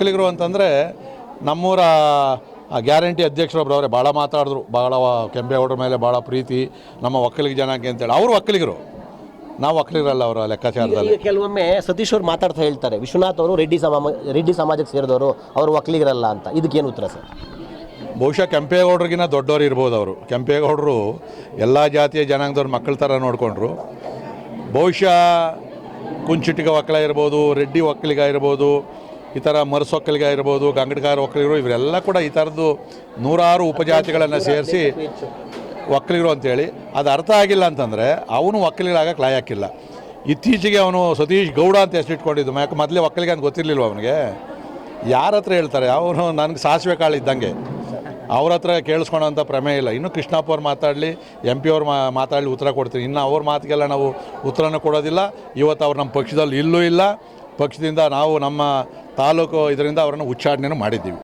ಒಕ್ಕಲಿಗರು ಅಂತಂದರೆ ನಮ್ಮೂರ ಗ್ಯಾರಂಟಿ ಅಧ್ಯಕ್ಷರೊಬ್ರು ಅವರೇ ಭಾಳ ಮಾತಾಡಿದ್ರು, ಭಾಳ ಕೆಂಪೇಗೌಡರ ಮೇಲೆ ಭಾಳ ಪ್ರೀತಿ ನಮ್ಮ ಒಕ್ಕಲಿಗ ಜನಾಂಗ ಅಂತೇಳಿ. ಅವರು ಒಕ್ಕಲಿಗರು, ನಾವು ಒಕ್ಕಲಿಗರಲ್ಲ ಅವರ ಲೆಕ್ಕಾಚಾರದಲ್ಲಿ. ಕೆಲವೊಮ್ಮೆ ಸತೀಶ್ ಅವರು ಮಾತಾಡ್ತಾ ಹೇಳ್ತಾರೆ, ವಿಶ್ವನಾಥ್ ಅವರು ರೆಡ್ಡಿ ಸಮಾಜಕ್ಕೆ ಸೇರಿದವರು, ಅವರು ಒಕ್ಕಲಿಗರಲ್ಲ ಅಂತ. ಇದಕ್ಕೇನು ಉತ್ತರ ಸರ್? ಬಹುಶಃ ಕೆಂಪೇಗೌಡರಿಗಿನ್ನ ದೊಡ್ಡವರು ಇರ್ಬೋದು ಅವರು. ಕೆಂಪೇಗೌಡರು ಎಲ್ಲ ಜಾತಿಯ ಜನಾಂಗದವ್ರ ಮಕ್ಕಳ ಥರ ನೋಡಿಕೊಂಡ್ರು. ಬಹುಶಃ ಕುಂಚಿಟಿಗ ಒಕ್ಕಲ ಇರ್ಬೋದು, ರೆಡ್ಡಿ ಒಕ್ಕಲಿಗ ಇರ್ಬೋದು, ಈ ಥರ ಮರಸೊಕ್ಕಲಿಗ ಇರ್ಬೋದು, ಗಂಗಡಕಾರ ಒಕ್ಕಲಿಗರು, ಇವರೆಲ್ಲ ಕೂಡ ಈ ಥರದ್ದು ನೂರಾರು ಉಪಜಾತಿಗಳನ್ನು ಸೇರಿಸಿ ಒಕ್ಕಲಿಗರು ಅಂತೇಳಿ. ಅದು ಅರ್ಥ ಆಗಿಲ್ಲ ಅಂತಂದರೆ ಅವನು ಒಕ್ಕಲಿಗರಾಗಕ್ಕೆ ಲಾಯಕ್ಕಿಲ್ಲ. ಇತ್ತೀಚೆಗೆ ಅವನು ಸತೀಶ್ ಗೌಡ ಅಂತ ಹೆಸರಿಟ್ಕೊಂಡಿದ್ದು, ಯಾಕೆ ಮೊದಲೇ ಒಕ್ಕಲಿಗ ಅಂತ ಗೊತ್ತಿರಲಿಲ್ವ ಅವನಿಗೆ? ಯಾರ ಹತ್ರ ಹೇಳ್ತಾರೆ? ಅವನು ನನಗೆ ಸಾಸಿವೆ ಕಾಳು ಇದ್ದಂಗೆ, ಅವ್ರ ಹತ್ರ ಕೇಳಿಸ್ಕೊಳೋಂಥ ಪ್ರಮೇಯ ಇಲ್ಲ. ಇನ್ನು ಕೃಷ್ಣಪ್ಪ ಅವ್ರು ಮಾತಾಡಲಿ, MP ಅವ್ರು ಮಾತಾಡಲಿ, ಉತ್ತರ ಕೊಡ್ತೀವಿ. ಇನ್ನು ಅವ್ರ ಮಾತಿಗೆಲ್ಲ ನಾವು ಉತ್ತರನ ಕೊಡೋದಿಲ್ಲ. ಇವತ್ತು ಅವ್ರು ನಮ್ಮ ಪಕ್ಷದಲ್ಲಿ ಇಲ್ಲೂ ಇಲ್ಲ. ಪಕ್ಷದಿಂದ ನಾವು ನಮ್ಮ ತಾಲೂಕು ಇದರಿಂದ ಅವರನ್ನು ಉಚ್ಚಾಟನೆಯನ್ನು ಮಾಡಿದ್ದೀವಿ.